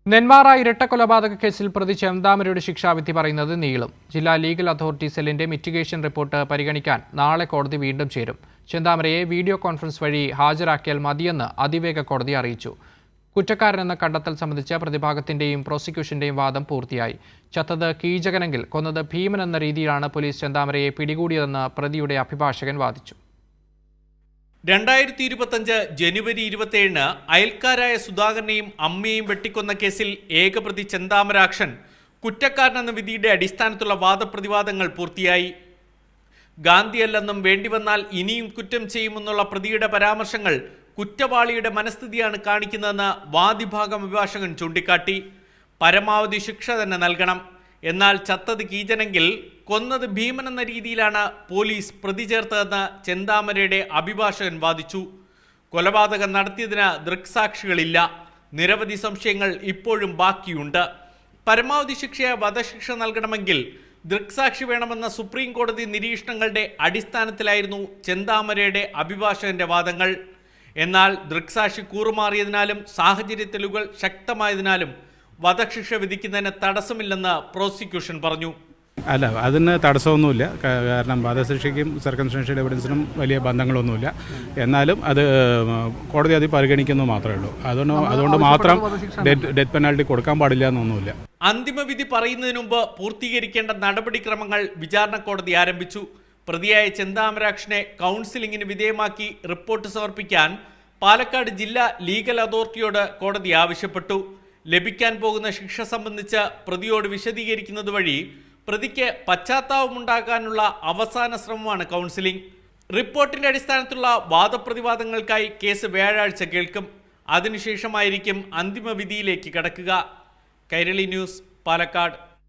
നെന്മാറ ഇരട്ടക്കൊലപാതക കേസിൽ പ്രതി ചെന്താമരയുടെ ശിക്ഷാവിധി പറയുന്നത് നീളും. ജില്ലാ ലീഗൽ അതോറിറ്റി സെല്ലിന്റെ മിറ്റിഗേഷൻ റിപ്പോർട്ട് പരിഗണിക്കാൻ നാളെ കോടതി വീണ്ടും ചേരും. ചെന്താമരയെ വീഡിയോ കോൺഫറൻസ് വഴി ഹാജരാക്കിയാൽ മതിയെന്ന് അതിവേഗ കോടതി അറിയിച്ചു. കുറ്റക്കാരനെന്ന കണ്ടെത്തൽ സംബന്ധിച്ച പ്രതിഭാഗത്തിന്റെയും പ്രോസിക്യൂഷന്റെയും വാദം പൂർത്തിയായി. ചത്തത് കീചകനെങ്കിൽ കൊന്നത് ഭീമൻ എന്ന രീതിയിലാണ് പോലീസ് ചെന്താമരയെ പിടികൂടിയതെന്ന് പ്രതിയുടെ അഭിഭാഷകൻ വാദിച്ചു. 2025 ജനുവരി 27 അയൽക്കാരായ സുധാകരനെയും അമ്മയെയും വെട്ടിക്കൊന്ന കേസിൽ ഏകപ്രതി ചെന്താമരാക്ഷൻ കുറ്റക്കാരനെന്ന വിധിയുടെ അടിസ്ഥാനത്തിലുള്ള വാദപ്രതിവാദങ്ങൾ പൂർത്തിയായി. ഗാന്ധിയല്ലെന്നും വേണ്ടിവന്നാൽ ഇനിയും കുറ്റം ചെയ്യുമെന്നുള്ള പ്രതിയുടെ പരാമർശങ്ങൾ കുറ്റവാളിയുടെ മനസ്ഥിതിയാണ് കാണിക്കുന്നതെന്ന് വാദിഭാഗം അഭിഭാഷകൻ ചൂണ്ടിക്കാട്ടി. പരമാവധി ശിക്ഷ തന്നെ നൽകണം, എന്നാൽ ചത്തത് കീചനെങ്കിൽ കൊന്നത് ഭീമൻ എന്ന രീതിയിലാണ് പോലീസ് പ്രതി ചേർത്തതെന്ന് ചെന്താമരയുടെ അഭിഭാഷകൻ വാദിച്ചു. കൊലപാതകം നടത്തിയതിന് ദൃക്സാക്ഷികളില്ല, നിരവധി സംശയങ്ങൾ ഇപ്പോഴും ബാക്കിയുണ്ട്. പരമാവധി ശിക്ഷയായ വധശിക്ഷ നൽകണമെങ്കിൽ ദൃക്സാക്ഷി വേണമെന്ന സുപ്രീം കോടതി നിരീക്ഷണങ്ങളുടെ അടിസ്ഥാനത്തിലായിരുന്നു ചെന്താമരയുടെ അഭിഭാഷകന്റെ വാദങ്ങൾ. എന്നാൽ ദൃക്സാക്ഷി കൂറുമാറിയതിനാലും സാഹചര്യ തെളിവുകൾ ശക്തമായതിനാലും വധശിക്ഷ വിധിക്കുന്നതിന് തടസ്സമില്ലെന്ന് പ്രോസിക്യൂഷൻ പറഞ്ഞു. അല്ല, അതിന് തടസ്സമൊന്നുമില്ല. കാരണം വധശിക്ഷയ്ക്കും സർക്കംസ്റ്റൻഷ്യൽ എവിഡൻസിനും വലിയ ബന്ധങ്ങളൊന്നുമില്ല. എന്നാലും അത് കോടതി അത് പരിഗണിക്കുന്നു മാത്രമേ ഉള്ളൂ. അതുകൊണ്ട് മാത്രം ഡെത്ത് പെനാൽറ്റി കൊടുക്കാൻ പാടില്ല എന്നൊന്നുമില്ല. അന്തിമവിധി പറയുന്നതിന് മുമ്പ് പൂർത്തീകരിക്കേണ്ട നടപടിക്രമങ്ങൾ വിചാരണ കോടതി ആരംഭിച്ചു. പ്രതിയായ ചെന്താമരാക്ഷനെ കൗൺസിലിംഗിന് വിധേയമാക്കി റിപ്പോർട്ട് സമർപ്പിക്കാൻ പാലക്കാട് ജില്ലാ ലീഗൽ അതോറിറ്റിയോട് കോടതി ആവശ്യപ്പെട്ടു. ലഭിക്കാൻ പോകുന്ന ശിക്ഷ സംബന്ധിച്ച് പ്രതിയോട് വിശദീകരിക്കുന്നത് വഴി പ്രതിക്ക് പശ്ചാത്താപമുണ്ടാക്കാനുള്ള അവസാന ശ്രമമാണ് കൗൺസിലിംഗ്. റിപ്പോർട്ടിന്റെ അടിസ്ഥാനത്തിലുള്ള വാദപ്രതിവാദങ്ങൾക്കായി കേസ് വ്യാഴാഴ്ച കേൾക്കും. അതിനുശേഷമായിരിക്കും അന്തിമവിധിയിലേക്ക് കടക്കുക. കൈരളി ന്യൂസ്, പാലക്കാട്.